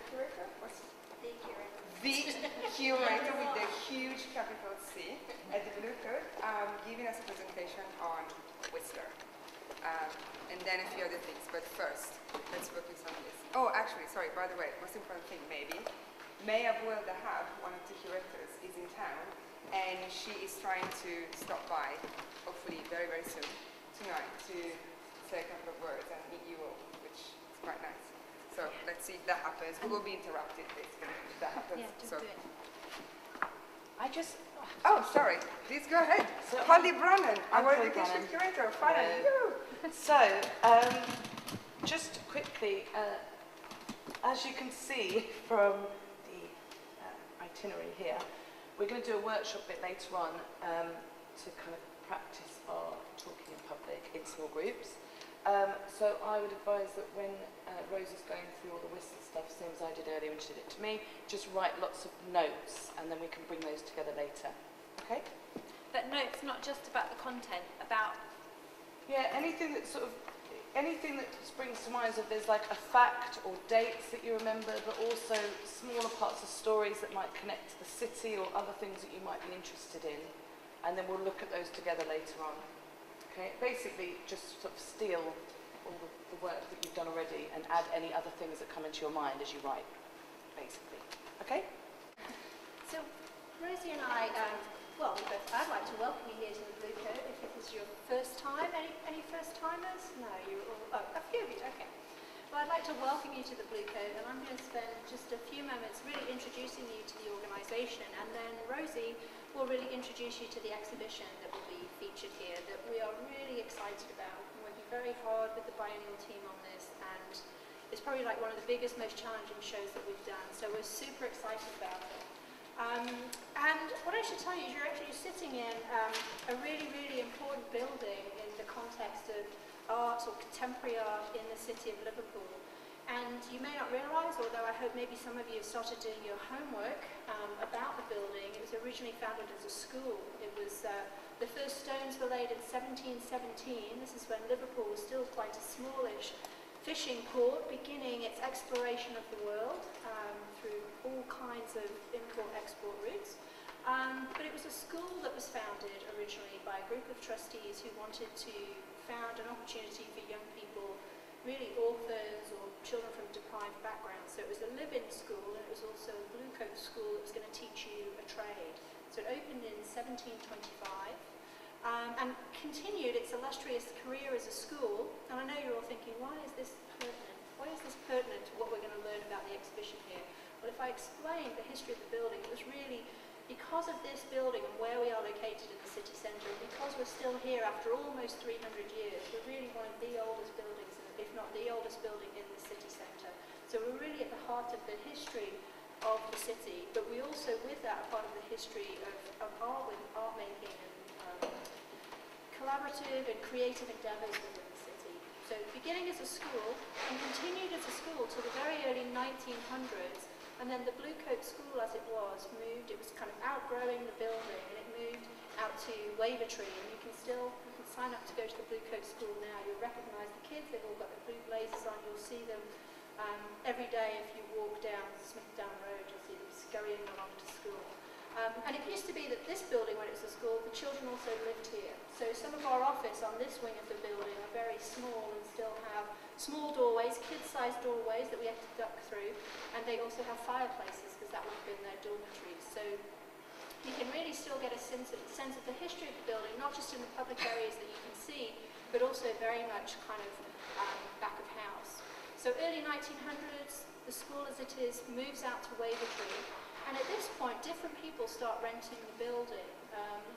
Curator? What's The Curator. The Curator with the huge capital C at the Bluecoat, giving us a presentation on Whistler. And then a few other things, but first, let's focus on this. Oh, actually, sorry, by the way, most important thing, maybe, May Abdul Dahab, one of the curators, is in town, and she is trying to stop by, hopefully very, very soon, tonight, to say a couple of words and meet you all, which is quite nice. So let's see if that happens. We will be interrupted, basically, if that happens. Yeah, just so. do it. Oh, sorry. Please go ahead. So Holly Brannan, our Holly education Brannan. curator. Finally. So, just quickly, as you can see from the itinerary here, we're going to do a workshop bit later on to kind of practice our talking in public in small groups. So I would advise that when Rose is going through all the Whistler stuff, same as I did earlier when she did it to me, just write lots of notes and then we can bring those together later. Okay? But notes not just about the content, about... Yeah, anything that springs to mind, so if there's like a fact or dates that you remember, but also smaller parts of stories that might connect to the city or other things that you might be interested in. And then we'll look at those together later on. Okay, basically just sort of steal all the work that you've done already and add any other things that come into your mind as you write, basically. Okay? So, Rosie and I, I'd like to welcome you here to the Bluecoat if it is your first time. Any first-timers? No, you're all, a few of you, okay. Well, I'd like to welcome you to the Bluecoat, and I'm going to spend just a few moments really introducing you to the organisation, and then Rosie will really introduce you to the exhibition that will be featured here that we are really excited about. We're working very hard with the Biennial team on this, and it's probably like one of the biggest, most challenging shows that we've done, so we're super excited about it. And what I should tell you is you're actually sitting in a really, really important building in the context of art or contemporary art in the city of Liverpool. And you may not realise, although I hope maybe some of you have started doing your homework about the building, it was originally founded as a school. It was, the first stones were laid in 1717. This is when Liverpool was still quite a smallish fishing port, beginning its exploration of the world through all kinds of import-export routes. But it was a school that was founded originally by a group of trustees who wanted to found an opportunity for young people, really orphans or children from deprived backgrounds. So it was a live-in school, and it was also a Bluecoat school that was going to teach you a trade. So it opened in 1725 and continued its illustrious career as a school. And I know you're all thinking, why is this pertinent? Why is this pertinent to what we're going to learn about the exhibition here? Well, if I explain the history of the building, it was really because of this building and where we are located in the city centre, and because we're still here after almost 300 years, we're really one of the oldest buildings, if not the oldest building in the city centre. So we're really at the heart of the history of the city, but we also, with that, are part of the history of art, with art making and collaborative and creative endeavours within the city. So beginning as a school and continued as a school till the very early 1900s. And then the Bluecoat school, as it was kind of outgrowing the building, and it moved out to Wavertree, and you can sign up to go to the Bluecoat school now. You'll recognise the kids, they've all got the blue blazers on, you'll see them every day if you walk down Smithdown Road, you'll see them scurrying along to school. And it used to be that this building, when it was a school, the children also lived here. So some of our office on this wing of the building are very small and still have small doorways, kid-sized doorways that we have to duck through, and they also have fireplaces because that would have been their dormitories. So you can really still get a sense of the history of the building, not just in the public areas that you can see, but also very much kind of back of house. So early 1900s, the school as it is moves out to Wavertree, and at this point different people start renting the building.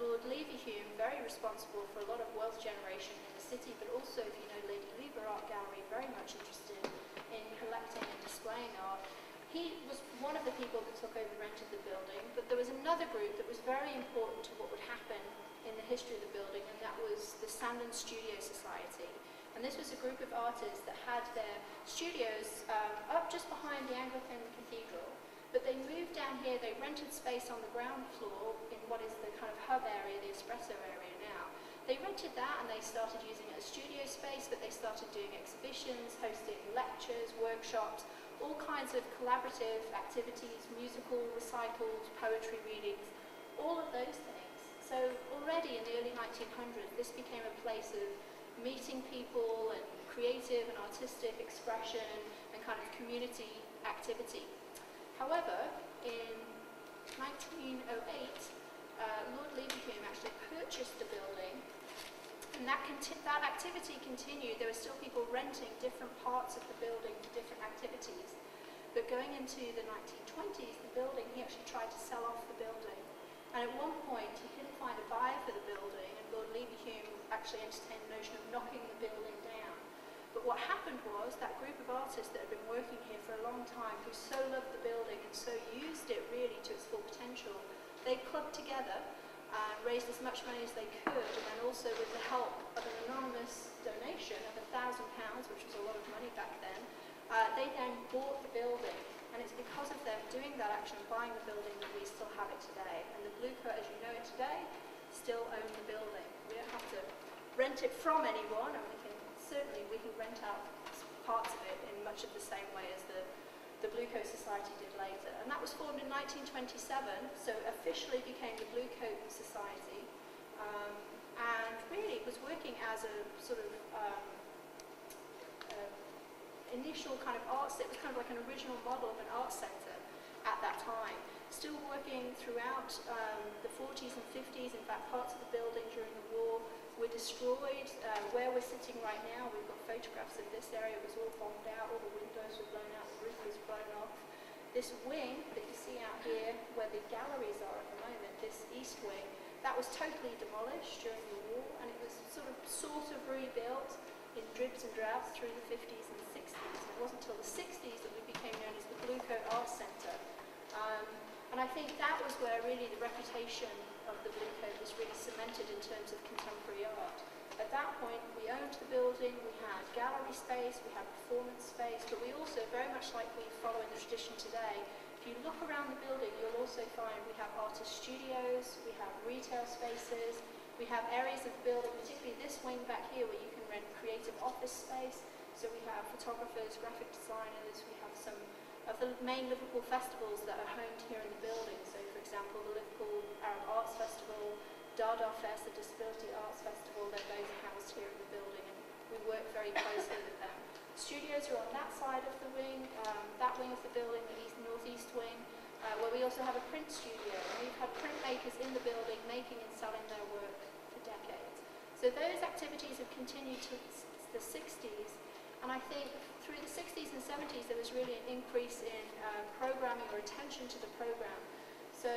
Lord Leverhulme, very responsible for a lot of wealth generation in the city, but also, if you know, Lady Lever Art Gallery, very much interested in collecting and displaying art. He was one of the people that took over and rented the building, but there was another group that was very important to what would happen in the history of the building, and that was the Sandon Studio Society. And this was a group of artists that had their studios up just behind the Anglican Cathedral. But they moved down here, they rented space on the ground floor in what is the kind of hub area, the espresso area now. They rented that and they started using it as studio space, but they started doing exhibitions, hosting lectures, workshops, all kinds of collaborative activities, musical recitals, poetry readings, all of those things. So already in the early 1900s, this became a place of meeting people and creative and artistic expression and kind of community activity. However, in 1908, Lord Leverhulme actually purchased the building, and that activity continued. There were still people renting different parts of the building for different activities. But going into the 1920s, the building, he actually tried to sell off the building. And at one point, he couldn't find a buyer for the building, and Lord Leverhulme actually entertained the notion of knocking the building down. But what happened was that group of artists that had been working here for a long time, who so loved the building and so used it really to its full potential, they clubbed together and raised as much money as they could, and then also with the help of an anonymous donation of £1,000, which was a lot of money back then, they then bought the building. And it's because of them doing that action of buying the building that we still have it today. And the Bluecoat, as you know it today, still own the building. We don't have to rent it from anyone, and we can rent out parts of it in much of the same way as the Bluecoat Society did later. And that was formed in 1927, so officially became the Bluecoat Society, and really was working as a sort of initial kind of arts. It was kind of like an original model of an art centre at that time. Still working throughout the 40s and 50s. In fact, parts of the building during the war were destroyed. Where we're sitting right now, we've got photographs of this area. It was all bombed out, all the windows were blown out, the roof was blown off. This wing that you see out here, where the galleries are at the moment, this east wing, that was totally demolished during the war, and it was sort of rebuilt in dribs and drabs through the 50s and 60s. It wasn't until the 60s that we became known as the Bluecoat Arts Centre. And I think that was where really the reputation of the Bluecoat was really cemented in terms of contemporary art. At that point, we owned the building, we had gallery space, we had performance space, but we also, very much like we follow in the tradition today, if you look around the building, you'll also find we have artist studios, we have retail spaces, we have areas of the building, particularly this wing back here, where you can rent creative office space. So we have photographers, graphic designers, we have some of the main Liverpool festivals that are homed here in the building. So for example, the Liverpool Arab Arts Festival, Dada Fest, the Disability Arts Festival, they're both housed here in the building, and we work very closely with them. Studios are on that side of the wing, that wing of the building, the northeast wing, where we also have a print studio. And we've had printmakers in the building making and selling their work for decades. So those activities have continued to the 60s, and I think through the 60s and 70s there was really an increase in programming or attention to the program. So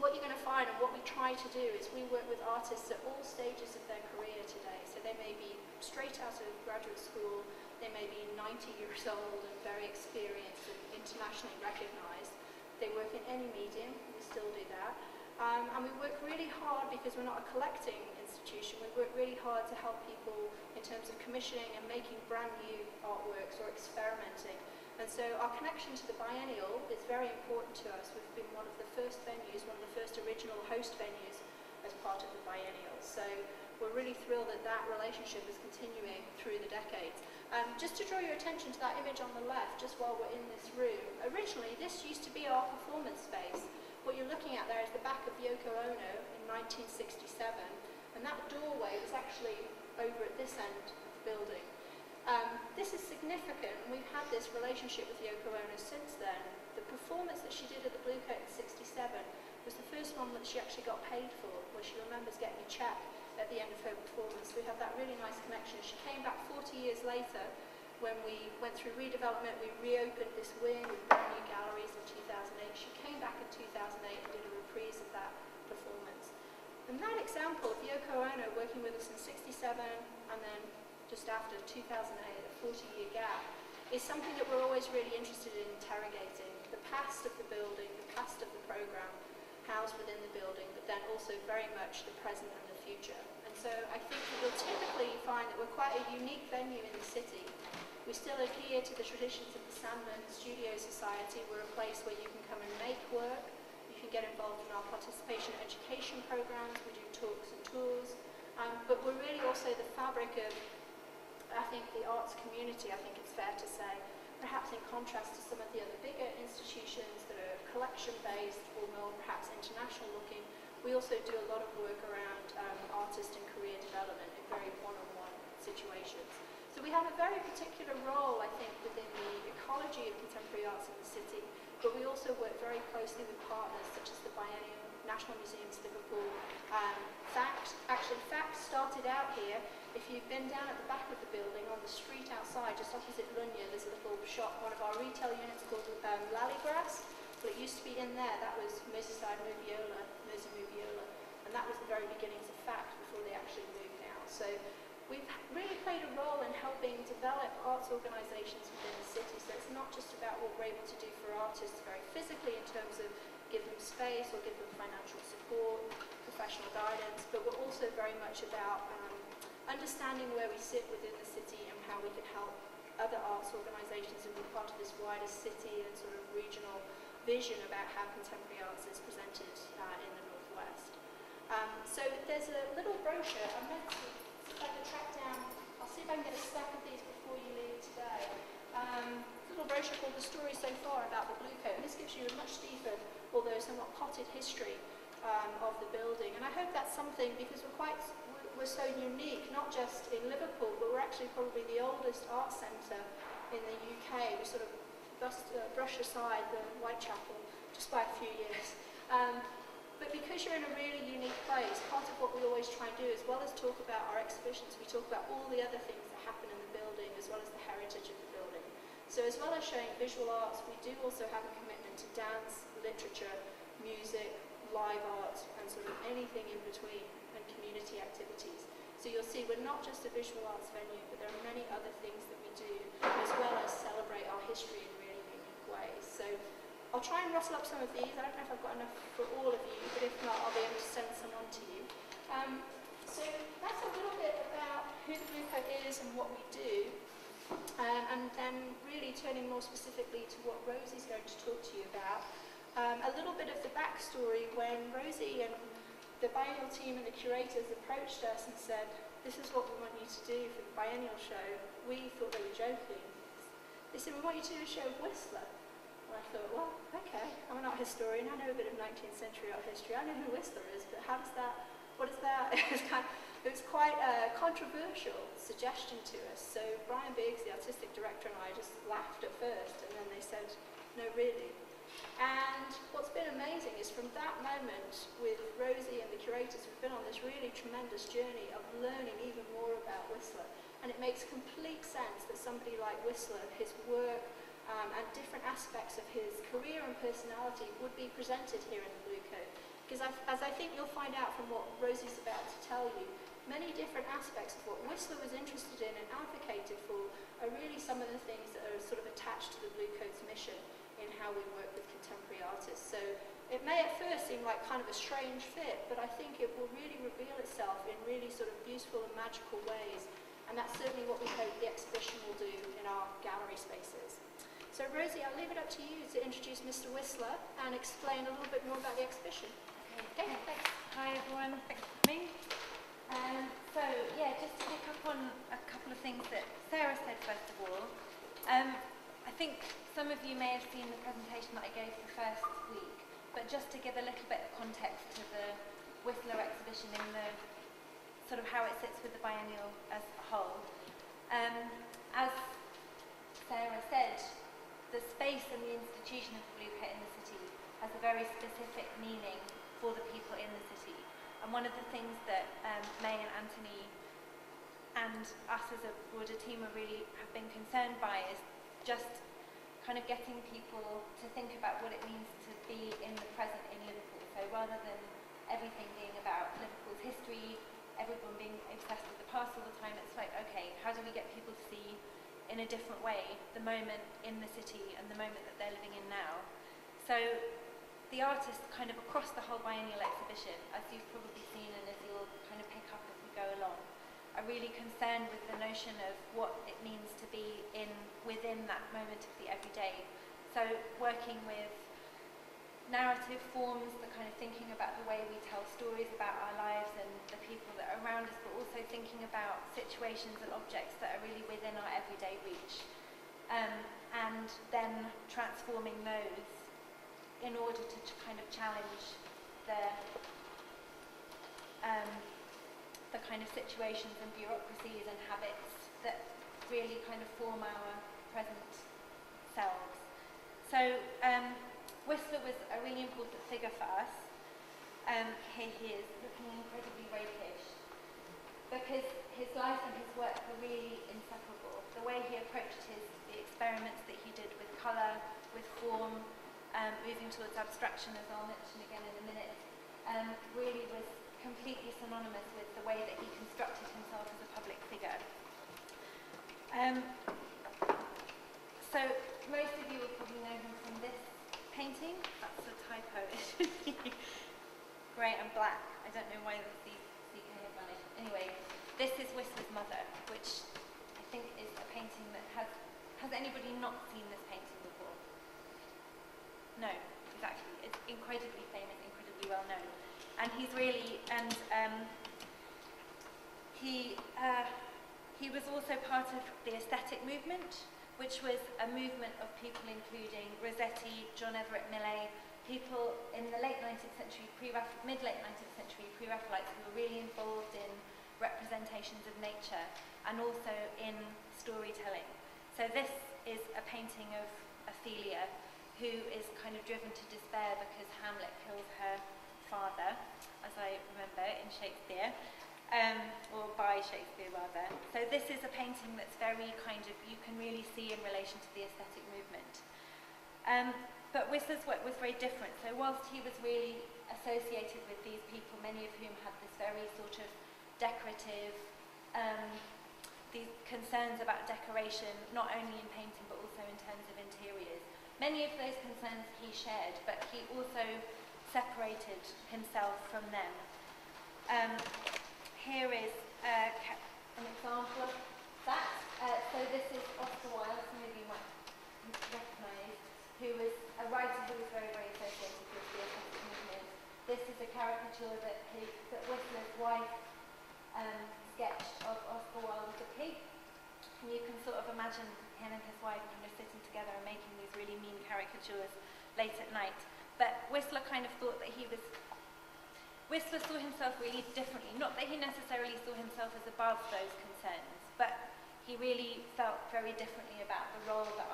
what you're going to find, and what we try to do, is we work with artists at all stages of their career today. So they may be straight out of graduate school, they may be 90 years old and very experienced and internationally recognised. They work in any medium, we still do that. And we work really hard, because we're not a collecting institution, we work really hard to help people in terms of commissioning and making brand new artworks or experimenting. And so our connection to the Biennial is very important to us. We've been one of the first venues, one of the first original host venues as part of the Biennial. So we're really thrilled that that relationship is continuing through the decades. Just to draw your attention to that image on the left, just while we're in this room, originally this used to be our performance space. What you're looking at there is the back of Yoko Ono in 1967, and that doorway was actually over at this end of the building. This is significant, and we've had this relationship with Yoko Ono since then. The performance that she did at the Bluecoat in 67 was the first one that she actually got paid for, where she remembers getting a cheque at the end of her performance. We have that really nice connection. She came back 40 years later when we went through redevelopment. We reopened this wing with brand new galleries in 2008. She came back in 2008 and did a reprise of that performance. And that example of Yoko Ono working with us in 67 and then just after 2008, a 40-year gap, is something that we're always really interested in interrogating. The past of the building, the past of the programme, housed within the building, but then also very much the present and the future. And so I think that you'll typically find that we're quite a unique venue in the city. We still adhere to the traditions of the Sandman Studio Society. We're a place where you can come and make work, you can get involved in our participation education programs, we do talks and tours, but we're really also the fabric of, I think, the arts community, I think it's fair to say. perhaps in contrast to some of the other bigger institutions that are collection-based or more perhaps international-looking, we also do a lot of work around artist and career development in very one-on-one situations. So we have a very particular role, I think, within the ecology of contemporary arts in the city, but we also work very closely with partners such as the Biennial, National Museums Liverpool. FACT started out here. If you've been down at the back of the building on the street outside, just opposite Lunya, there's a little shop, one of our retail units called Lallygrass. Well, it used to be in there. That was Merseyside Moviola, and that was the very beginnings of FACT before they actually moved out. So we've really played a role in helping develop arts organisations within the city. So it's not just about what we're able to do for artists very physically in terms of give them space or give them financial support, professional guidance, but we're also very much about understanding where we sit within the city and how we can help other arts organisations and be part of this wider city and sort of regional vision about how contemporary arts is presented in the Northwest. So there's a little brochure. I'm meant to see if I can track down, I'll see if I can get a stack of these before you leave today. Little brochure called The Story So Far about the Bluecoat, and this gives you a much deeper, although somewhat potted history of the building. And I hope that's something, because we're so unique, not just in Liverpool, but we're actually probably the oldest art centre in the UK. We sort of brush aside the Whitechapel just by a few years. But because you're in a really unique place, part of what we always try and do, as well as talk about our exhibitions, we talk about all the other things that happen in the building, as well as the heritage of the building. So as well as showing visual arts, we do also have a commitment to dance, literature, music, live art, and sort of anything in between, and community activities. So you'll see we're not just a visual arts venue, but there are many other things that we do, as well as celebrate our history in really unique ways. So I'll try and rustle up some of these. I don't know if I've got enough for all of you, but if not, I'll be able to send some on to you. So that's a little bit about who the Bluecoat is and what we do. And then really turning more specifically to what Rosie's going to talk to you about. A little bit of the backstory when Rosie and the Biennial team and the curators approached us and said, this is what we want you to do for the Biennial show. We thought they were joking. They said, we want you to do a show of Whistler. And I thought, well, okay, I'm an art historian, I know a bit of 19th century art history, I know who Whistler is, but how does that, what is that? It was quite a controversial suggestion to us. So Brian Biggs, the artistic director, and I just laughed at first, and then they said, no, really. And what's been amazing is from that moment with Rosie and the curators, we've been on this really tremendous journey of learning even more about Whistler. And it makes complete sense that somebody like Whistler, his work, and different aspects of his career and personality would be presented here in the Bluecoat. Because as I think you'll find out from what Rosie's about to tell you, many different aspects of what Whistler was interested in and advocated for are really some of the things that are sort of attached to the Bluecoat's mission in how we work with contemporary artists. So it may at first seem like kind of a strange fit, but I think it will really reveal itself in really sort of beautiful and magical ways. And that's certainly what we hope the exhibition will do in our gallery spaces. So Rosie, I'll leave it up to you to introduce Mr. Whistler and explain a little bit more about the exhibition. Okay, thanks. Hi everyone, thanks for coming. So yeah, just to pick up on a couple of things that Sarah said first of all. I think some of you may have seen the presentation that I gave the first week, but just to give a little bit of context to the Whistler exhibition in the sort of how it sits with the Biennial as a whole. As Sarah said, the space and the institution of the Bluecoat in the city has a very specific meaning for the people in the city. And one of the things that May and Anthony and us as a broader team have been concerned by is just kind of getting people to think about what it means to be in the present in Liverpool. So rather than everything being about Liverpool's history, everyone being obsessed with the past all the time, it's like, okay, how do we get people to see in a different way the moment in the city and the moment that they're living in now? So the artists kind of across the whole biennial exhibition, as you've probably seen and as you'll kind of pick up as we go along, are really concerned with the notion of what it means to be within that moment of the everyday. So working with narrative forms, the kind of thinking about the way we tell stories about our lives and the people that are around us, but also thinking about situations and objects that are really within our everyday reach. and then transforming those in order to kind of challenge the kind of situations and bureaucracies and habits that really kind of form our present selves. So Whistler was a really important figure for us. Here he is, looking incredibly rakish, because his life and his work were really inseparable. The way he approached the experiments that he did with colour, with form, moving towards abstraction, as I'll mention again in a minute, really was completely synonymous with the way that he constructed himself as a public figure. So most of you will probably know him from this painting. That's a typo. It should be grey and black. I don't know why the CK have vanished. Anyway, this is Whistler's mother, which I think is a painting that has anybody not seen this painting before? No, exactly. It's incredibly famous, incredibly well known. And he's really, he was also part of the aesthetic movement, which was a movement of people including Rossetti, John Everett Millais, people in the late 19th century, mid-late 19th century pre-Raphaelites who were really involved in representations of nature and also in storytelling. So this is a painting of Ophelia, who is kind of driven to despair because Hamlet kills her father, as I remember, in Shakespeare, or by Shakespeare rather. So this is a painting that's very kind of, you can really see in relation to the aesthetic movement. But Whistler's work was very different. So whilst he was really associated with these people, many of whom had this very sort of decorative, these concerns about decoration, not only in painting but also in terms of interiors. Many of those concerns he shared, but he also separated himself from them. Here is an example of that. So this is Oscar Wilde, some of you might recognise, who was a writer who was very, very associated with the aesthetic movement. This is a caricature that Whistler's wife sketched of Oscar Wilde as a pig. And you can sort of imagine him and his wife kind of sitting together and making these really mean caricatures late at night. But Whistler kind of thought that Whistler saw himself really differently. Not that he necessarily saw himself as above those concerns, but he really felt very differently about the role that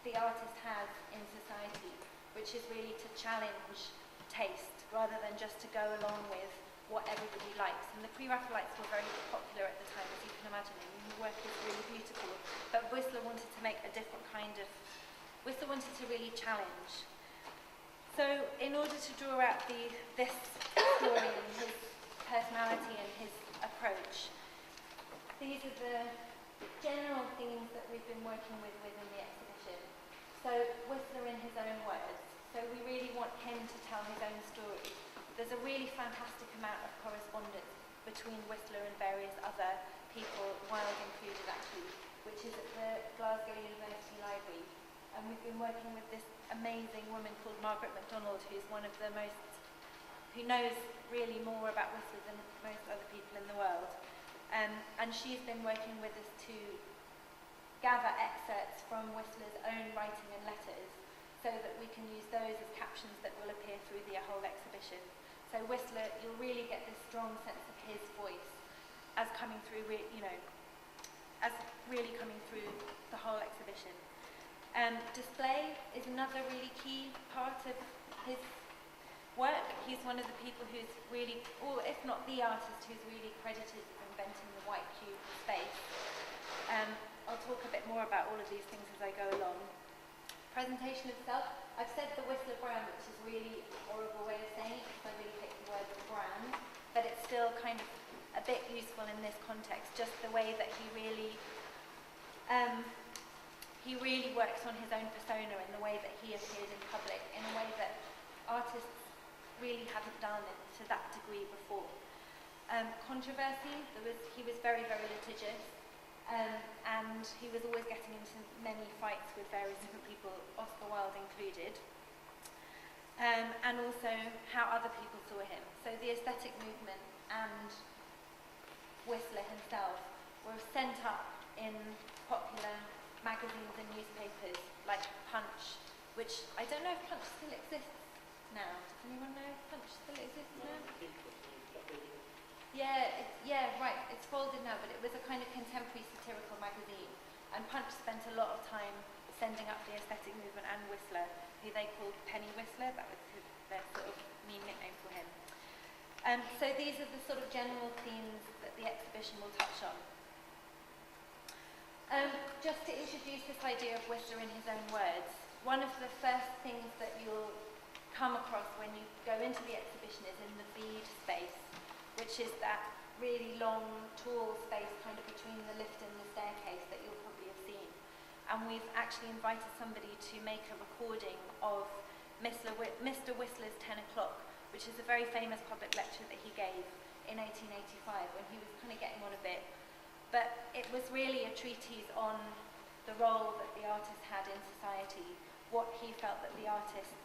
the artist has in society, which is really to challenge taste rather than just to go along with what everybody likes. And the pre-Raphaelites were very popular at the time, as you can imagine, and the work is really beautiful. But Whistler wanted to make a different kind of, Whistler wanted to really challenge. So in order to draw out this story and his personality and his approach, these are the general themes that we've been working with within the exhibition. So Whistler in his own words. So we really want him to tell his own story. There's a really fantastic amount of correspondence between Whistler and various other people, Wilde included actually, which is at the Glasgow University Library. And we've been working with this amazing woman called Margaret MacDonald, who's who knows really more about Whistler than most other people in the world. And she's been working with us to gather excerpts from Whistler's own writing and letters so that we can use those as captions that will appear through the whole exhibition. So Whistler, you'll really get this strong sense of his voice as coming through, as really coming through the whole exhibition. Display is another really key part of his work. He's one of the people who's really, or if not the artist, who's really credited with inventing the white cube space. I'll talk a bit more about all of these things as I go along. Presentation itself, I've said the Whistler brand, which is really a horrible way of saying it, because I really hate the word brand, but it's still kind of a bit useful in this context, just the way that he really works on his own persona in the way that he appears in public, in a way that artists really haven't done it to that degree before. Controversy, he was very, very litigious, and he was always getting into many fights with various different people, Oscar Wilde included, and also how other people saw him. So the aesthetic movement and Whistler himself were sent up in popular magazines and newspapers like Punch, which I don't know if Punch still exists now. Does anyone know if Punch still exists now? Yeah, right. It's folded now, but it was a kind of contemporary satirical magazine. And Punch spent a lot of time sending up the aesthetic movement and Whistler, who they called Penny Whistler. That was their sort of mean nickname for him. So these are the sort of general themes that the exhibition will touch on. Just to introduce this idea of Whistler in his own words, one of the first things that you'll come across when you go into the exhibition is in the bead space, which is that really long, tall space kind of between the lift and the staircase that you'll probably have seen. And we've actually invited somebody to make a recording of Mr. Whistler's 10 o'clock, which is a very famous public lecture that he gave in 1885 when he was kind of getting on a bit. But it was really a treatise on the role that the artist had in society, what he felt that the artists,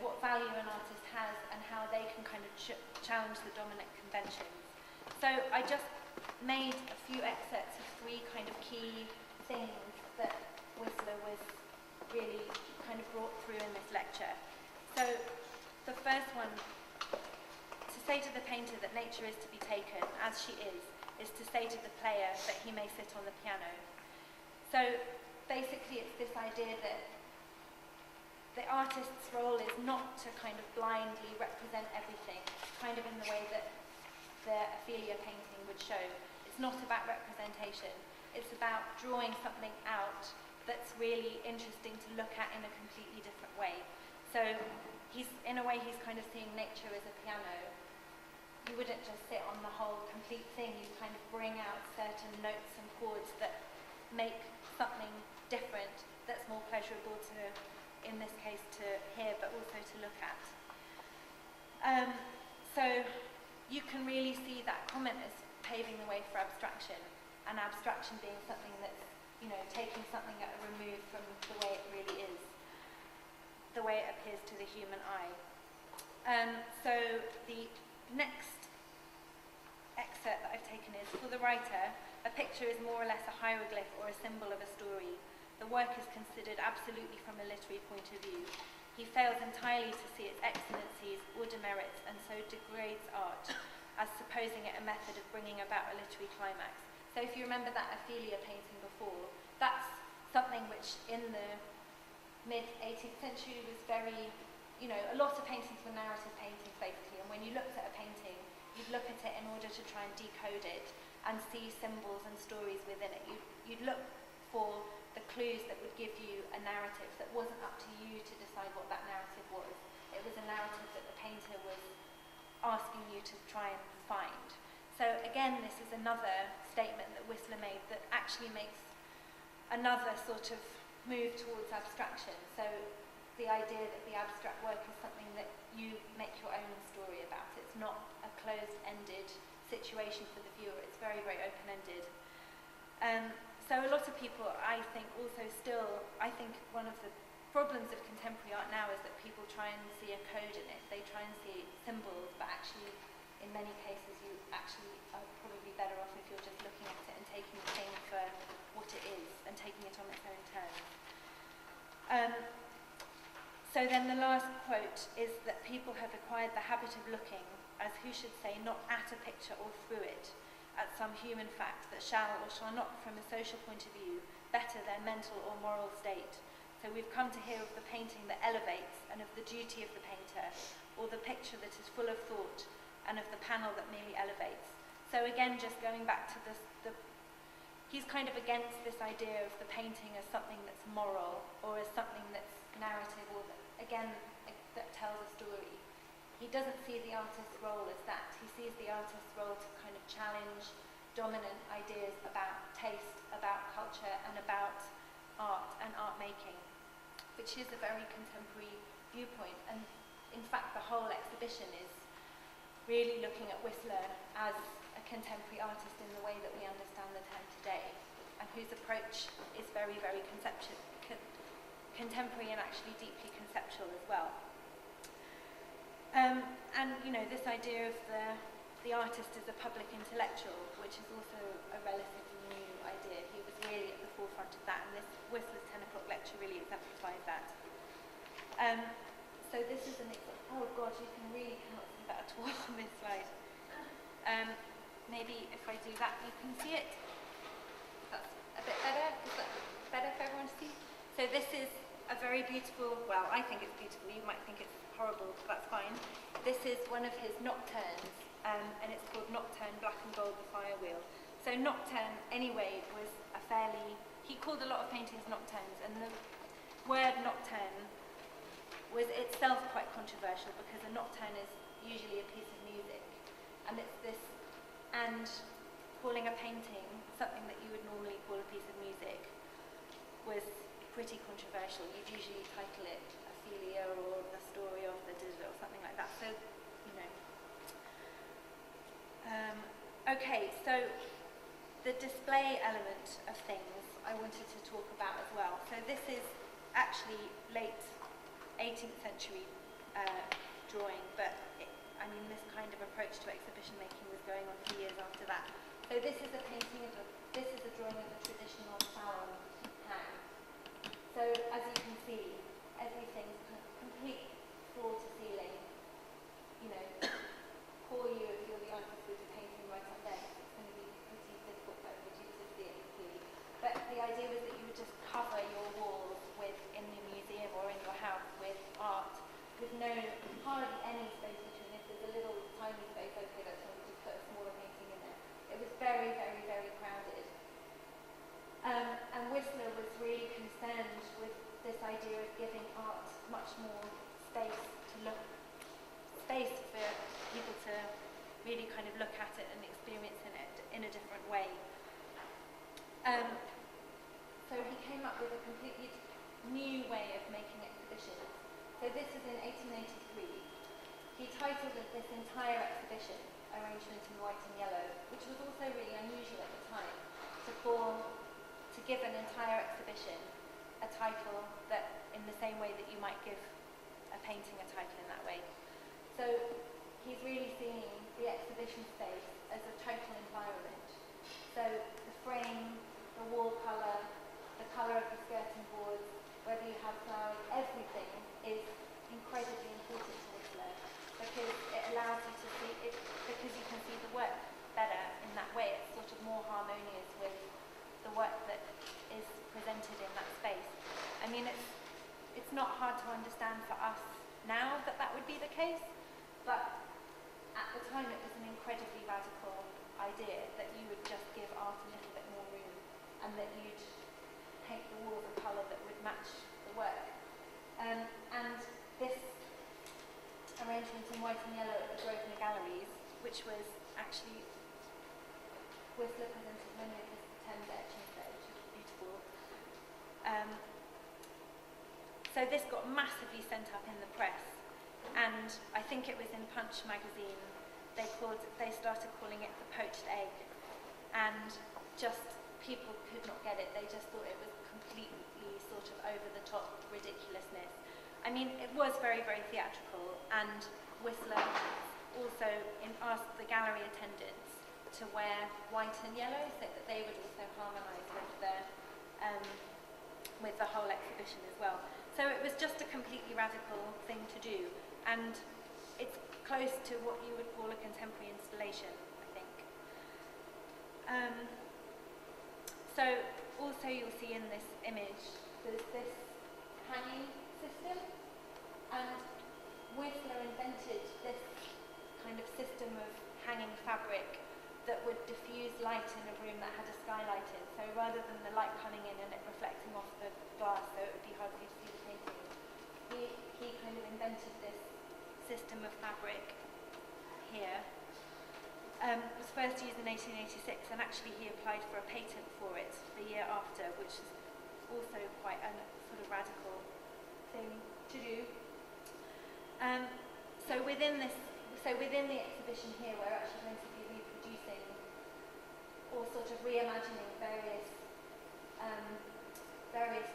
what value an artist has and how they can kind of challenge the dominant conventions. So I just made a few excerpts of three kind of key things that Whistler was really kind of brought through in this lecture. So the first one, to say to the painter that nature is to be taken as she is to say to the player that he may sit on the piano. So basically it's this idea that the artist's role is not to kind of blindly represent everything, kind of in the way that the Ophelia painting would show. It's not about representation, it's about drawing something out that's really interesting to look at in a completely different way. So in a way he's kind of seeing nature as a piano. You wouldn't just sit on the whole complete thing, you kind of bring out certain notes and chords that make something different, that's more pleasurable to, in this case, to hear, but also to look at. So you can really see that comment as paving the way for abstraction, and abstraction being something that's, taking something at a remove from the way it really is, the way it appears to the human eye. So the next excerpt that I've taken is, for the writer, a picture is more or less a hieroglyph or a symbol of a story. The work is considered absolutely from a literary point of view. He fails entirely to see its excellencies or demerits, and so degrades art, as supposing it a method of bringing about a literary climax. So if you remember that Ophelia painting before, that's something which in the mid-18th century was very, a lot of paintings were narrative paintings basically, and when you looked at a painting, you'd look at it in order to try and decode it and see symbols and stories within it. You'd look for the clues that would give you a narrative that wasn't up to you to decide what that narrative was. It was a narrative that the painter was asking you to try and find. So again, this is another statement that Whistler made that actually makes another sort of move towards abstraction. So the idea that the abstract work is something that you make your own story about. It's not a closed-ended situation for the viewer. It's very, very open-ended. So a lot of people, I think, also still, I think one of the problems of contemporary art now is that people try and see a code in it. They try and see symbols, but actually, in many cases, you actually are probably better off if you're just looking at it and taking the thing for what it is and taking it on its own terms. So then the last quote is that people have acquired the habit of looking, as who should say, not at a picture or through it, at some human fact that shall or shall not, from a social point of view, better their mental or moral state. So we've come to hear of the painting that elevates, and of the duty of the painter, or the picture that is full of thought, and of the panel that merely elevates. So again, just going back to this, he's kind of against this idea of the painting as something that's moral, or as something that's narrative, or that, again, that tells a story. He doesn't see the artist's role as that. He sees the artist's role to kind of challenge dominant ideas about taste, about culture, and about art and art making, which is a very contemporary viewpoint. And in fact, the whole exhibition is really looking at Whistler as a contemporary artist in the way that we understand the term today, and whose approach is very, very contemporary and actually deeply conceptual as well. And this idea of the the artist is a public intellectual, which is also a relatively new idea. He was really at the forefront of that, and this Whistler's 10 o'clock lecture really exemplifies that. So this is oh God, you really cannot see that at all on this slide. Maybe if I do that, you can see it. That's a bit better. Is that better for everyone to see? So this is a very beautiful, well, I think it's beautiful. You might think it's horrible, but that's fine. This is one of his nocturnes, and it's called Nocturne Black and Gold, the Fire Wheel. So nocturne, anyway, was he called a lot of paintings nocturnes, and the word nocturne was itself quite controversial, because a nocturne is usually a piece of music, and and calling a painting something that you would normally call a piece of music was pretty controversial. You'd usually title it Ophelia or The Story of the Digital or something like that. So, you know. Okay, so the display element of things I wanted to talk about as well. So this is actually late 18th century drawing, but this kind of approach to exhibition making was going on 2 years after that. So this is a drawing of a traditional salon hang. So as you can see, everything's complete floor to ceiling. You know, for you if you're the artist with the painting right up there, it's going to be pretty difficult for everybody to see it clearly. But the idea was that you would just cover your walls in the museum or in your house with art, with hardly any space between it. There's a little tiny space, okay, that's when we just put a smaller painting in there. It was very, very, very crowded. And Whistler was really concerned with this idea of giving art much more space for people to really kind of look at it and experience it in a different way. So he came up with a completely new way of making exhibitions. So this is in 1883. He titled this entire exhibition Arrangement in White and Yellow, which was also really unusual at the time, to give an entire exhibition a title that, in the same way that you might give a painting a title in that way. So he's really seeing the exhibition space as a total environment. So the frame, the wall colour, the colour of the skirting boards, whether you have flowers, everything is incredibly important to Whistler, because it allows you to see it, because you can see the work better in that way. It's sort of more harmonious with the work that is presented in that space. It's not hard to understand for us now that would be the case, but at the time it was an incredibly radical idea that you would just give art a little bit more room, and that you'd paint the walls a colour that would match the work. And this arrangement in white and yellow at the Grosvenor Galleries, which was actually, Whistler presented many of his Thames etchings there, which is beautiful. So this got massively sent up in the press, and I think it was in Punch magazine, they started calling it the poached egg, and just people could not get it. They just thought it was completely sort of over the top ridiculousness. It was very, very theatrical, and Whistler also asked the gallery attendants to wear white and yellow so that they would also harmonise with the whole exhibition as well. So it was just a completely radical thing to do, and it's close to what you would call a contemporary installation, I think. So also you'll see in this image, there's this hanging system, and Whistler invented this kind of system of hanging fabric that would diffuse light in a room that had a skylight in. So rather than the light coming in and it reflecting off the glass so it would be hard for you to see the painting, he kind of invented this system of fabric here. It was first used in 1886, and actually he applied for a patent for it the year after, which is also quite a sort of radical thing to do. So within the exhibition here, we're actually going to be reproducing or sort of reimagining various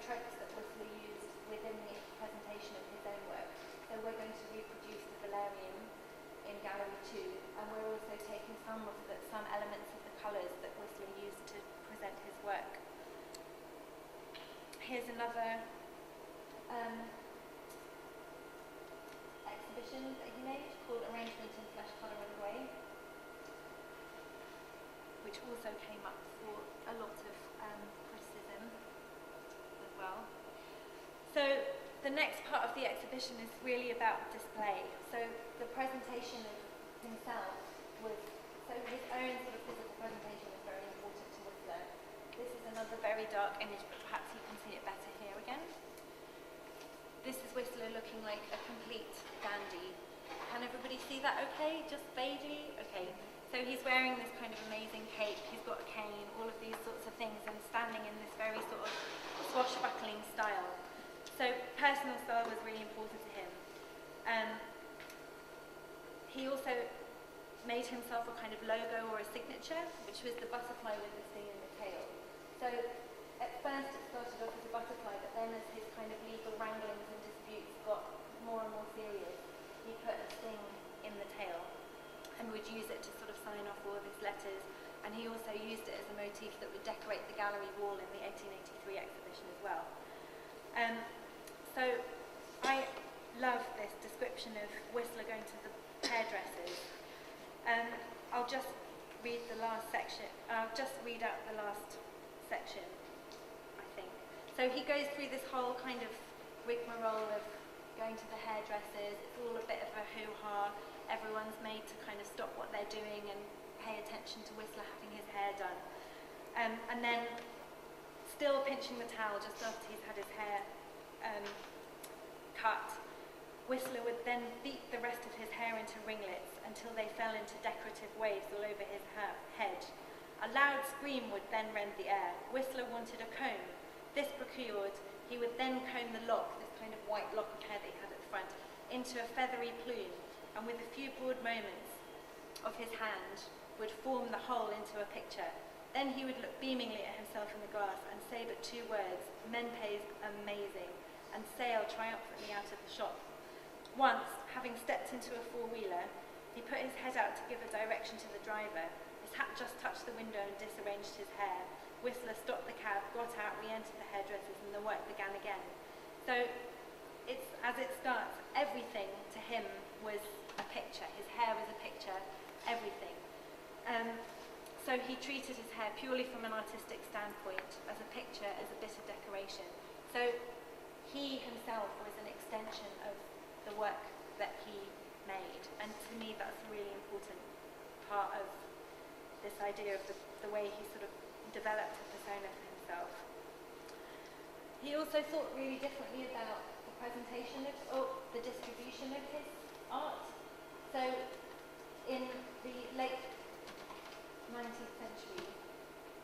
tropes that Whistler used within the presentation of his own work. So we're going to reproduce the Valerian in Gallery 2, and we're also taking some elements of the colours that Whistler used to present his work. Here's another exhibition that he made called Arrangement in Flesh, Colour and Grey, which also came up for a lot of criticism as well. So the next part of the exhibition is really about display. So the presentation of himself was, so his own sort of physical presentation was very important to Whistler. This is another very dark image, but perhaps you can see it better here again. This is Whistler looking like a complete dandy. Can everybody see that okay? Just vaguely? Okay. So he's wearing this kind of amazing cape, he's got a cane, all of these sorts of things, and standing in this very sort of swashbuckling style. So personal style was really important to him. He also made himself a kind of logo or a signature, which was the butterfly with the sting in the tail. So at first it started off as a butterfly, but then as his kind of legal wranglings and disputes got more and more serious, he put a sting in the tail and would use it to sort of sign off all of his letters. And he also used it as a motif that would decorate the gallery wall in the 1883 exhibition as well. So I love this description of Whistler going to the hairdressers. I'll just read the last section. I'll just read out the last section, I think. So he goes through this whole kind of rigmarole of going to the hairdressers. It's all a bit of a hoo-ha. Everyone's made to kind of stop what they're doing and pay attention to Whistler having his hair done. And then, still pinching the towel just after he's had his hair cut, Whistler would then beat the rest of his hair into ringlets until they fell into decorative waves all over his head. A loud scream would then rend the air. Whistler wanted a comb. This procured, he would then comb the lock, this kind of white lock of hair that he had at the front, into a feathery plume, and with a few broad moments of his hand would form the whole into a picture. Then he would look beamingly at himself in the glass and say but two words, Menpes amazing, and sail triumphantly out of the shop. Once, having stepped into a four-wheeler, he put his head out to give a direction to the driver. His hat just touched the window and disarranged his hair. Whistler stopped the cab, got out, re-entered the hairdresser's, and the work began again. So, it's as it starts, everything to him was a picture. His hair was a picture, everything. So he treated his hair purely from an artistic standpoint, as a picture, as a bit of decoration. So he himself was an extension of the work that he made, and to me that's a really important part of this idea of the way he sort of developed a persona for himself. He also thought really differently about the presentation of, or the distribution of his art. So in the late 19th century,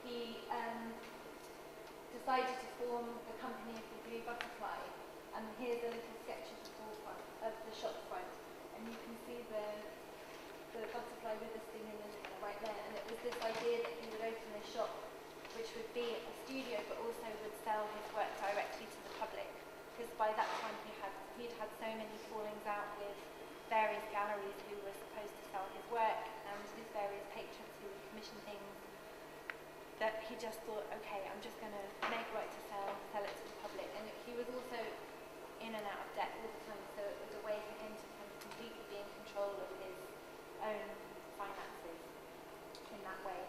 he decided to form the company of the Blue Butterfly, and here's a little sketch of the forefront, of the shop front, and you can see the butterfly with the sting in the tail right there, and it was this idea that he would open a shop which would be a studio but also would sell his work directly to the public, because by that time he'd had so many fallings out with various galleries who were supposed to sell his work and his various patrons who would commission things, that he just thought, okay, I'm just going to make work to sell it to the public. And he was also in and out of debt all the time, so it was a way for him to kind of completely be in control of his own finances in that way.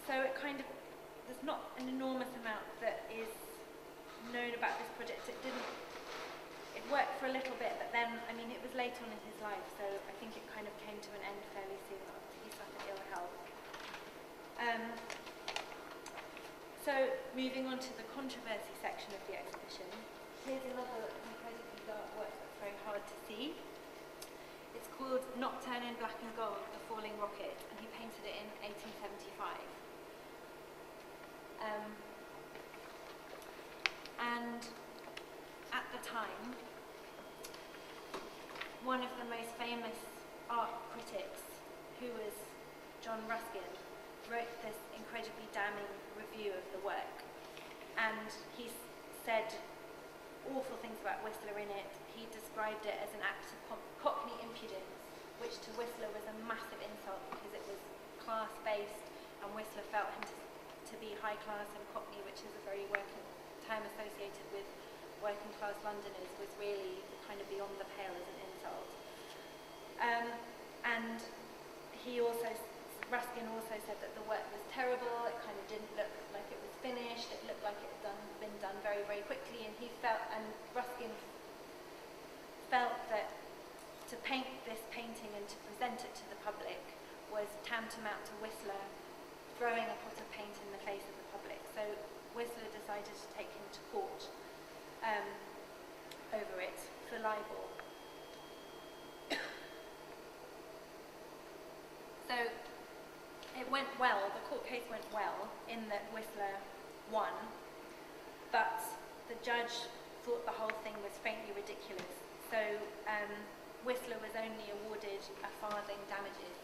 So it kind of, there's not an enormous amount that is known about this project. It worked for a little bit, but then, I mean, it was late on in his life, so I think it kind of came to an end fairly soon after he suffered ill health. So, moving on to the controversy section of the exhibition, here's another incredibly dark work that's very hard to see. It's called Nocturne in Black and Gold, The Falling Rocket, and he painted it in 1875. And at the time, one of the most famous art critics, who was John Ruskin, wrote this incredibly damning review of the work. And he said awful things about Whistler in it. he described it as an act of Cockney impudence, which to Whistler was a massive insult because it was class-based, and Whistler felt him to be high class, and Cockney, which is a very working term associated with working class Londoners, was really kind of beyond the pale as an insult. And Ruskin also said that the work was terrible, it kind of didn't look like it was finished, it looked like it had been done very, very quickly, and Ruskin felt that to paint this painting and to present it to the public was tantamount to Whistler throwing a pot of paint in the face of the public. So Whistler decided to take him to court over it for libel. So it went well, the court case went well in that Whistler won, but the judge thought the whole thing was faintly ridiculous. So Whistler was only awarded a farthing damages.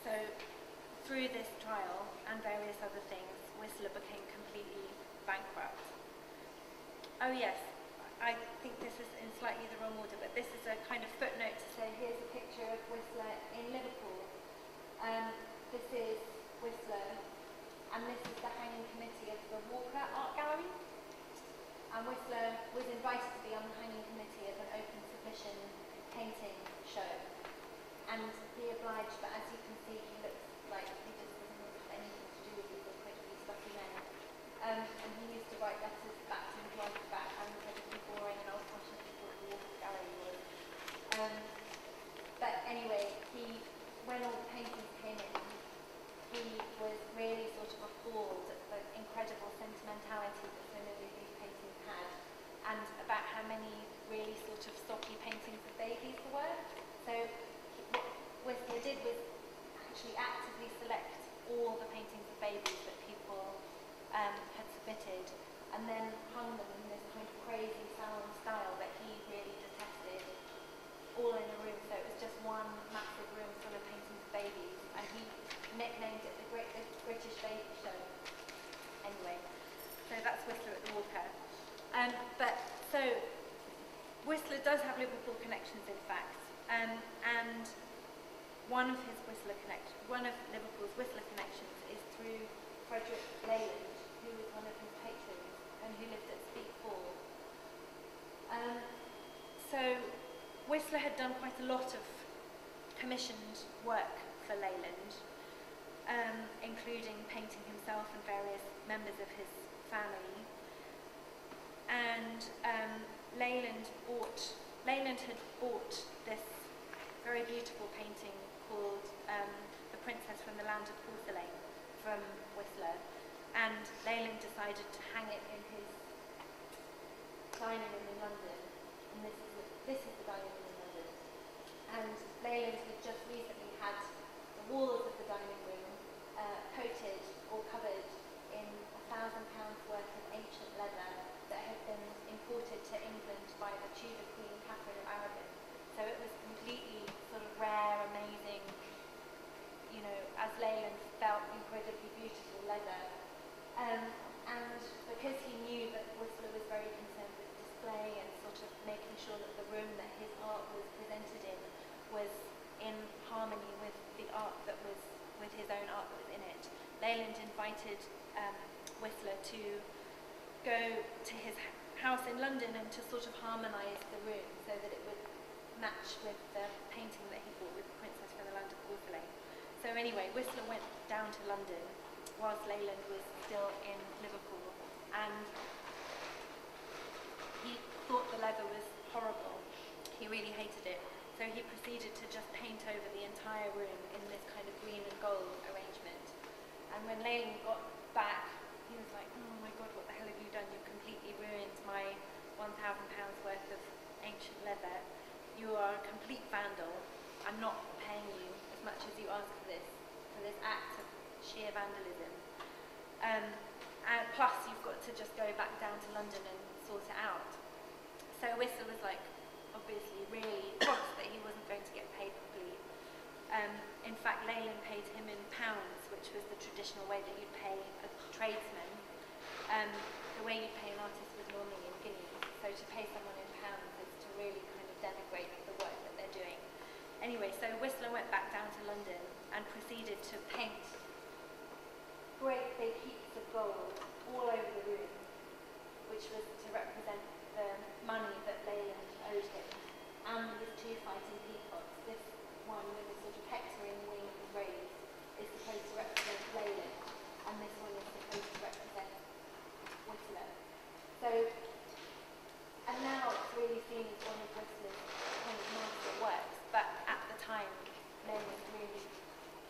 So through this trial and various other things, Whistler became completely bankrupt. Oh yes, I think this is in slightly the wrong order, but this is a kind of footnote to say here's a picture of Whistler in Liverpool. This is Whistler, and this is the hanging committee of the Walker Art Gallery. And Whistler was invited to be on the hanging committee of an open submission painting show. And he obliged, but as you can see, he looks like he just doesn't have anything to do with these quickly stuffy men. And he used to write letters back to his wife about how incredibly boring and old-fashioned he thought the Walker Gallery was. But anyway, when all the paintings came in, he was really sort of appalled at the incredible sentimentality that so many of these paintings had, and about how many really sort of soppy paintings of babies there were. So what Whistler did was actually actively select all the paintings of babies that people had submitted, and then hung them in this kind of crazy salon style that he really detested, all in a room. So it was just one massive room full of paintings of babies, and he nicknamed it the British Baby Show. Anyway, so that's Whistler at the Walker. So Whistler does have Liverpool connections, in fact, and one of Liverpool's Whistler connections is through Frederick Leyland, who was one of his patrons and who lived at Speke Hall. So Whistler had done quite a lot of commissioned work for Leyland, including painting himself and various members of his family. And Leyland had bought this very beautiful painting called The Princess from the Land of Porcelain from Whistler, and Leyland decided to hang it in his dining room in London. And this is the dining room in London. And Leyland had just recently had the walls of the dining room coated or covered in £1,000 worth of ancient leather that had been imported to England by the Tudor Queen Catherine of Aragon. So it was completely sort of rare, amazing, as Leyland felt, incredibly beautiful leather. And because he knew that Whistler was very concerned with display and sort of making sure that the room that his art was presented in was in harmony with the art that was, with his own art that was in it, Leyland invited Whistler to go to his house in London and to sort of harmonise the room so that it would match with the painting that he bought with the Princess from the Land of Porcelain. So anyway, Whistler went down to London whilst Leyland was still in Liverpool, and he thought the leather was horrible. He really hated it. So he proceeded to just paint over the entire room in this kind of green and gold arrangement. And when Leyland got back, he was like, oh my God, what the hell have you done? You've completely ruined my £1,000 worth of ancient leather. You are a complete vandal. I'm not paying you as much as you ask for this act of sheer vandalism. And plus, you've got to just go back down to London and sort it out. So Whistler was like, obviously really cross that he wasn't going to get paid properly. In fact, Leyland paid him in pounds, which was the traditional way that you'd pay a tradesman. The way you'd pay an artist was normally in guineas. So to pay someone in pounds, denigrate the work that they're doing. Anyway, so Whistler went back down to London and proceeded to paint great big heaps of gold all over the room, which was to represent the money that Leyland owed him, and his two fighting peacocks. This one with a sort of hectoring wing raised is supposed to represent Leyland, and this one is supposed to represent Whistler. So, and now it's really seen as one of Whistler's kind of master works, but at the time, Leyland really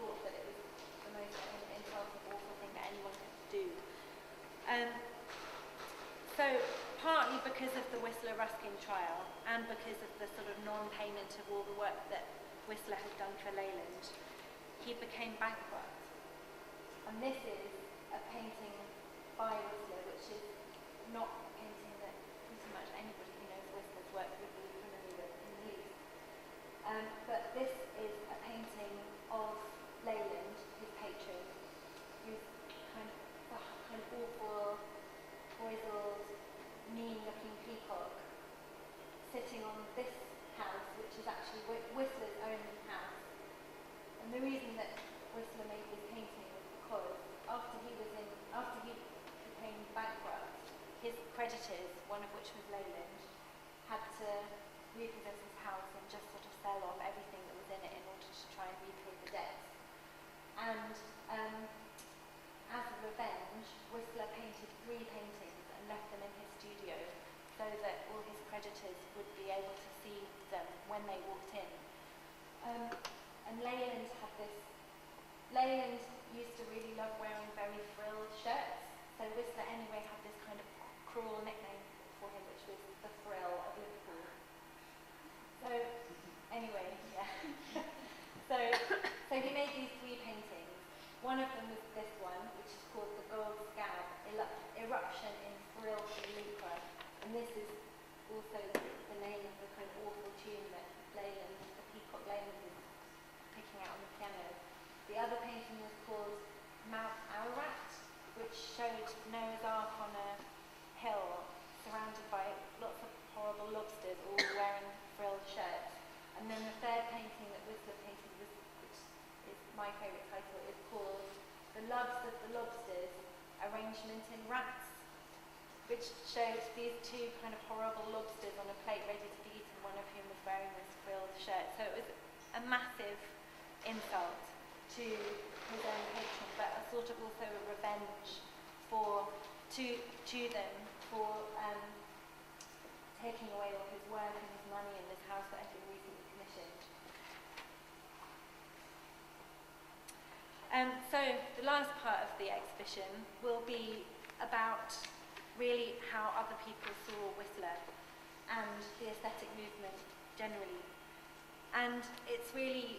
thought that it was the most insulting, awful thing that anyone could do. So, partly because of the Whistler-Ruskin trial, and because of the sort of non-payment of all the work that Whistler had done for Leyland, he became bankrupt. And this is a painting by Whistler, which is not a painting that pretty much anybody who knows Whistler's work would be familiar with in the least. But this is a painting of Leyland, his patron, who's kind of awful, grizzled, mean-looking peacock sitting on this house, which is actually Whistler's own house. And the reason that Whistler made this painting was because after he became bankrupt, his creditors, one of which was Leyland, had to repossess his house and just sort of sell off everything that was in it in order to try and repay the debts. And as a revenge, Whistler painted 3 paintings and left them in his studio so that all his creditors would be able to see them when they walked in. And Leyland had this. Leyland used to really love wearing very frilled shirts, so Whistler anyway had this kind of cruel nickname for him, which was the Frill of Liverpool. So anyway, yeah. so he made these 3 paintings. One of them was this one, which is called The Gold Scab, Eruption in Frill from Lucre. And this is also the name of the kind of awful tune that Leyland, the peacock Leyland, is picking out on the piano. The other painting was called Mount Ararat, which showed Noah's Ark on a hill surrounded by lots of horrible lobsters all wearing frilled shirts. And then the third painting that Whistler painted, which is my favourite title, is called The Loves of the Lobsters, Arrangement in Rats, which showed these 2 kind of horrible lobsters on a plate ready to be eaten, one of whom was wearing this frilled shirt. So it was a massive insult to his own patron, but a sort of also a revenge to them for taking away all his work and his money in this house that had been recently commissioned. So the last part of the exhibition will be about really how other people saw Whistler and the aesthetic movement generally. And it's really,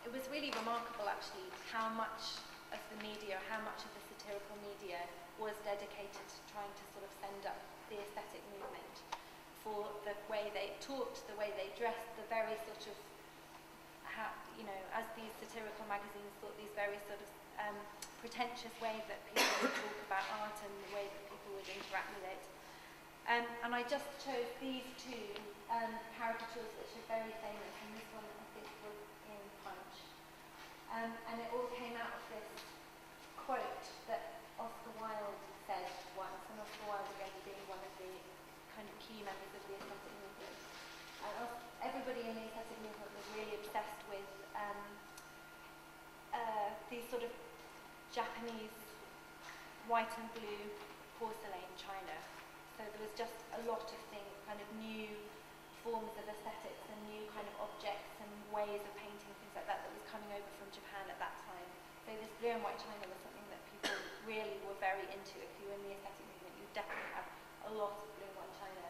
it was really remarkable actually how much of the media, how much of the satirical media was dedicated to trying to sort of send up the aesthetic movement for the way they talked, the way they dressed, the very sort of, how, you know, as these satirical magazines thought, these very sort of pretentious ways that people would talk about art and the way that people would interact with it. And I just chose these 2 caricatures which are very famous, and this one I think was in Punch. And it all came out of this quote that Oscar Wilde said once, and Oscar Wilde again being one of the kind of key members of the aesthetic movement. And everybody in the aesthetic movement was really obsessed with these sort of Japanese white and blue porcelain china. So there was just a lot of things, kind of new forms of aesthetics and new kind of objects and ways of painting, things like that, that was coming over from Japan at that time. So this blue and white china was something that people really were very into. If you were in the aesthetic movement, you definitely have a lot of blue and white china.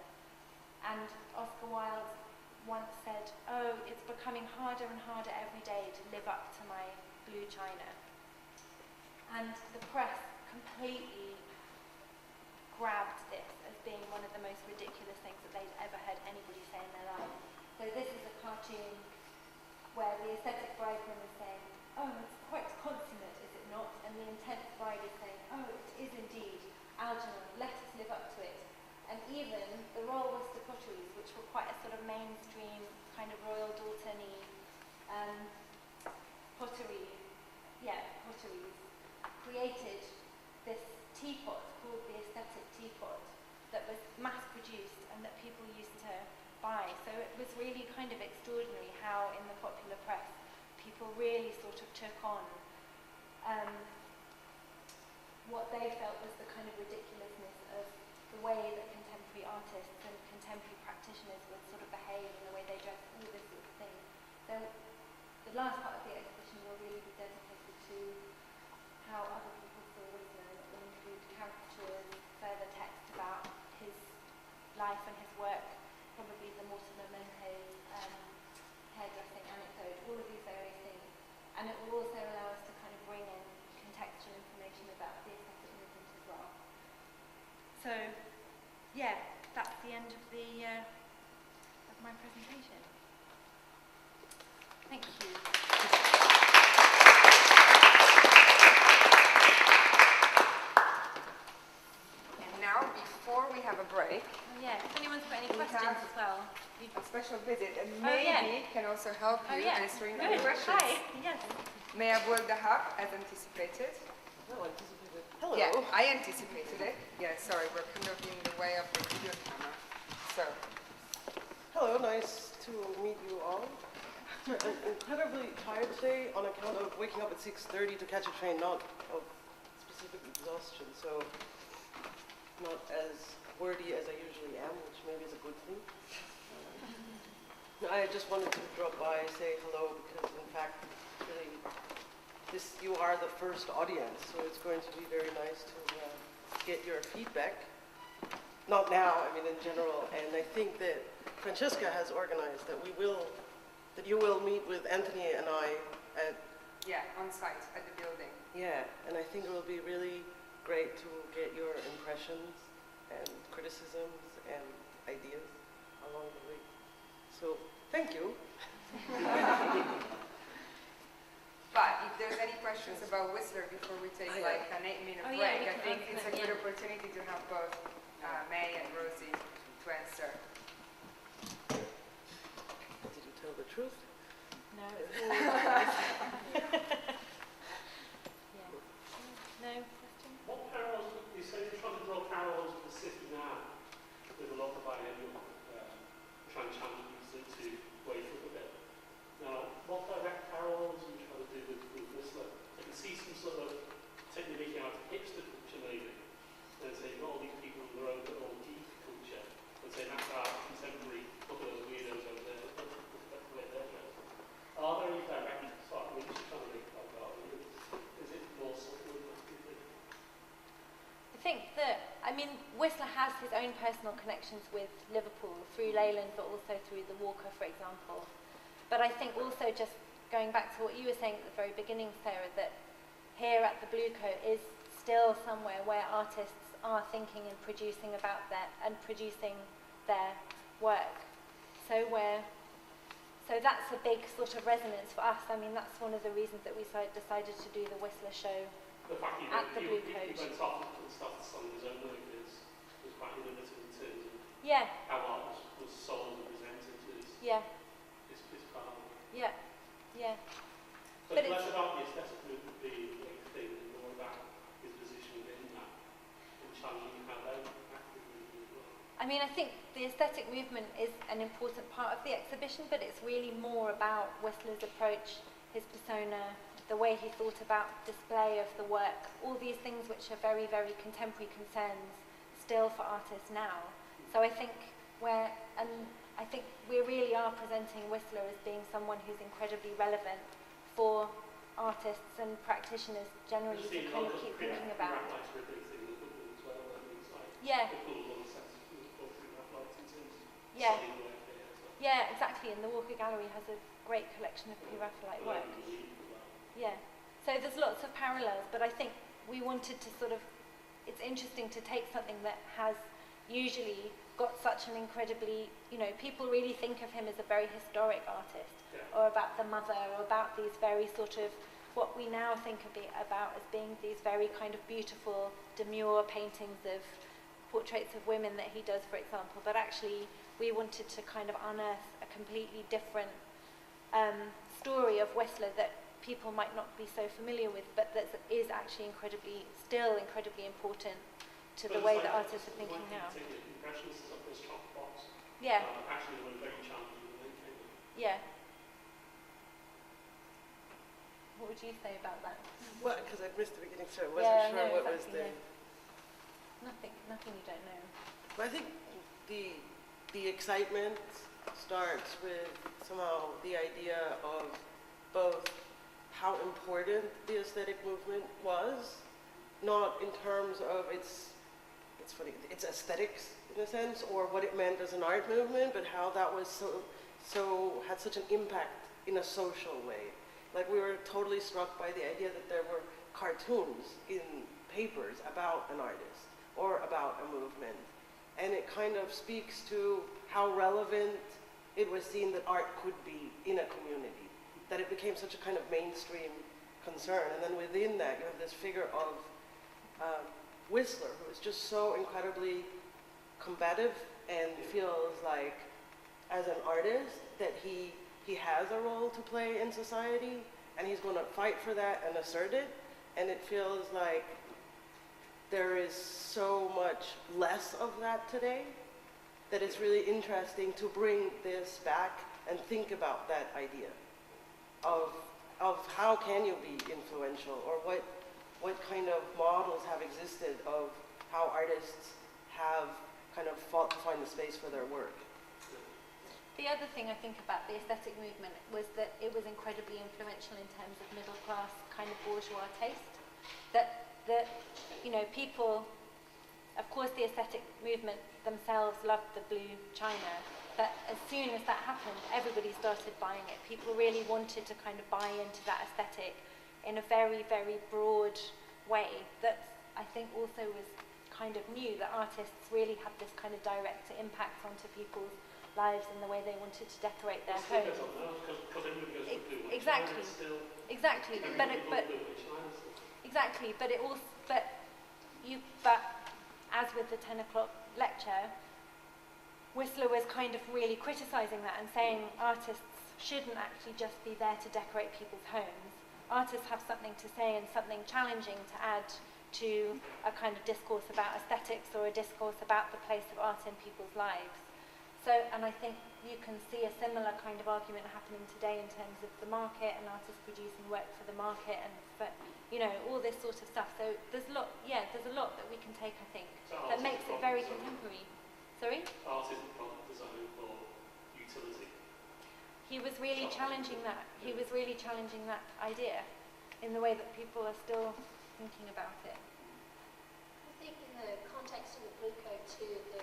And Oscar Wilde once said, "Oh, it's becoming harder and harder every day to live up to my blue china." And the press completely grabbed this as being one of the most ridiculous things that they'd ever heard anybody say in their life. So this is a cartoon where the aesthetic bridegroom is saying, "Oh, it's quite consummate, is it not?" And the intense bride is saying, "Oh, it is indeed. Algernon, let us live up to it." And even the Royal Worcester potteries, which were quite a sort of mainstay created this teapot called the Aesthetic Teapot that was mass-produced and that people used to buy. So it was really kind of extraordinary how in the popular press people really sort of took on what they felt was the kind of ridiculousness of the way that contemporary artists and contemporary practitioners would sort of behave and the way they dress, all this sort of thing. So the last part of the exhibition will really be dedicated to how other people saw Whistler, and it will include caricatures, further text about his life and his work, probably the Mortimer Mente's hairdressing anecdote, all of these various things. And it will also allow us to kind of bring in contextual information about the aesthetic movement as well. So, yeah, that's the end of my presentation. Thank you. And now, before we have a break, Yeah, if anyone's got any We questions have- as well. a special visit, and Oh, yeah. maybe can also help you answering Good. any questions. Hi. Yes. May I build the hub as anticipated? No, anticipated. Hello. Yeah, I anticipated it. Yeah, sorry, we're kind of in the way of the video camera. So, Hello, nice to meet you all. I'm incredibly tired today on account of waking up at 6:30 to catch a train, not of specific exhaustion, so not as wordy as I usually am, which maybe is a good thing. I just wanted to drop by and say hello because, in fact, really, you are the first audience, so it's going to be very nice to get your feedback. Not now, I mean in general, and I think that Francesca has organized that you will meet with Anthony and I at, yeah, on site at the building. yeah, and I think it will be really great to get your impressions and criticisms and ideas along the way. So, thank you. But if there's any questions about Whistler before we take like an 8-minute Oh, break, yeah, we I can think answer it's a them, good yeah. opportunity to have both May and Rosie to answer. Did you tell the truth? No, it's always yeah. No question? What parallels, you say you're trying to draw parallels with the city now, with a lot of biennial, trying to challenge you to wake up a bit. Now, what direct parallels are you trying to do with Whistler? I can see some sort of technique out of hipster culture maybe, and say you've got all these people in their own little geek culture, and say that's our contemporary, look at those weirdos over there, look at the way they're dressed. Are there any direct sort of links you're trying to make about that? Is it more subtle than that, do you think? I think that, I mean, Whistler has his own personal connections with Liverpool through Leyland, but also through the Walker, for example. But I think also just going back to what you were saying at the very beginning, Sarah, that here at the Bluecoat is still somewhere where artists are thinking and producing about producing their work. So that's a big sort of resonance for us. I mean, that's one of the reasons that we decided to do the Whistler show. The fact At the he Bluecoat. went off and started selling his own work was quite innovative in terms of Yeah, how art was sold and presented to his part. yeah. So But it's less it's- about the aesthetic movement being the big thing and more about his position within that and challenging how they actively do as well. I mean, I think the aesthetic movement is an important part of the exhibition, but it's really more about Whistler's approach, his persona, the way he thought about display of the work, all these things which are very, very contemporary concerns still for artists now. So I think we really are presenting Whistler as being someone who's incredibly relevant for artists and practitioners generally to kind of keep thinking about. Lights were a big thing in Liverpool as well. I mean, it's like Yeah. the cool little sense of Liverpool through that light in terms of Yeah. selling work there. So Yeah, exactly. And the Walker Gallery has a great collection of pre-Raphaelite work. Yeah. So there's lots of parallels, but I think we wanted to sort of, it's interesting to take something that has usually got such an incredibly, people really think of him as a very historic artist, or about the mother, or about these very sort of, what we now think about as being these very kind of beautiful, demure paintings of portraits of women that he does, for example. But actually, we wanted to kind of unearth a completely different story of Whistler that people might not be so familiar with, but that is actually still incredibly important to the way that artists are thinking now. Impressionists is up this top box. Yeah. Actually, they were very challenging when they came in. Yeah. What would you say about that? Well, because I missed the beginning, so I wasn't sure what was the... Nothing you don't know. But I think the excitement starts with somehow the idea of both how important the aesthetic movement was, not in terms of its aesthetics in a sense, or what it meant as an art movement, but how that was had such an impact in a social way. Like, we were totally struck by the idea that there were cartoons in papers about an artist or about a movement. And it kind of speaks to how relevant it was seen that art could be in a community, that it became such a kind of mainstream concern. And then within that, you have this figure of Whistler, who is just so incredibly combative and feels like, as an artist, that he has a role to play in society, and he's going to fight for that and assert it. And it feels like there is so much less of that today, that it's really interesting to bring this back and think about that idea of how can you be influential, or what kind of models have existed of how artists have kind of fought to find the space for their work. The other thing I think about the aesthetic movement was that it was incredibly influential in terms of middle class kind of bourgeois taste. That you know, people, of course the aesthetic movement themselves loved the blue china, but as soon as that happened, everybody started buying it. People really wanted to kind of buy into that aesthetic in a very, very broad way that I think also was kind of new, that artists really had this kind of direct impact onto people's lives and the way they wanted to decorate their homes. Exactly. Exactly. But as with the 10 o'clock lecture, Whistler was kind of really criticising that and saying artists shouldn't actually just be there to decorate people's homes. Artists have something to say and something challenging to add to a kind of discourse about aesthetics or a discourse about the place of art in people's lives. So, and I think you can see a similar kind of argument happening today in terms of the market and artists producing work for the market and for, you know, all this sort of stuff. So there's a lot that we can take, I think, that makes it very contemporary. Sorry? Art isn't product design for utility. He was really challenging that. He was really challenging that idea in the way that people are still thinking about it. I think in the context of the Bluecoat too, the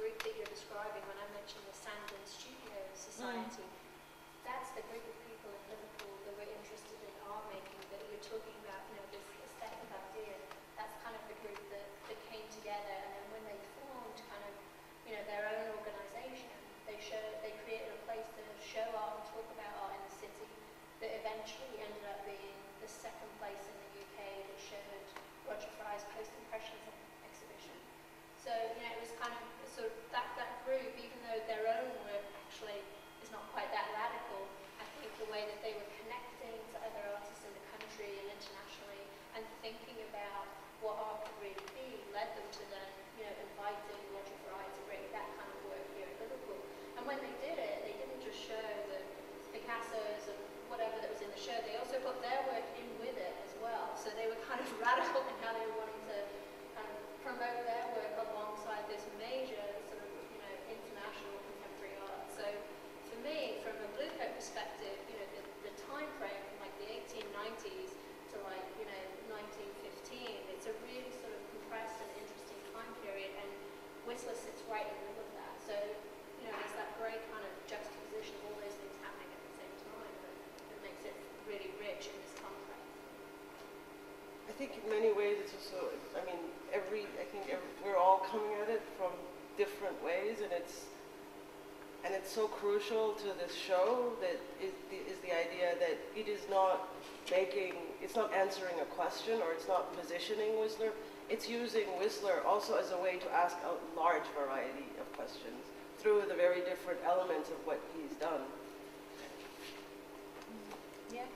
group that you're describing, when I mentioned the Sandon Studio Society, that's the group of people in Liverpool that were interested in art making, that you're talking about, you know, this aesthetic idea. That's kind of the group that came together, and then when they formed kind of, you know, their own organisation, they created a place to show art and talk about art in the city that eventually ended up being the second place in the UK that showed Roger Fry's post-impressionism exhibition. So, you know, it was kind of sort of that group, even though their own work actually is not quite that radical, I think the way that they were connecting to other artists in the country and internationally and thinking about what art could really be led them to then, you know, inviting Roger Fry to bring that kind of work here at Liverpool. And when they did it, they didn't just show the Picassos and whatever that was in the show, they also put their work in with it as well. So they were kind of radical in how they were wanting to kind of promote their work alongside this major sort of, you know, international contemporary art. So for me, from a Bluecoat perspective, you know, the time frame from like the 1890s to like, you know, 1915, it's a really sort of compressed and interesting time period, and Whistler sits right in the middle of that. So, you know, there's that great kind of juxtaposition of all those things happening at the same time that makes it really rich in this context. I think in many ways it's also, I mean, we're all coming at it from different ways, and it's so crucial to this show that is the idea that it's not answering a question, or it's not positioning Whistler. It's using Whistler also as a way to ask a large variety of questions through the very different elements of what he's done. Yeah.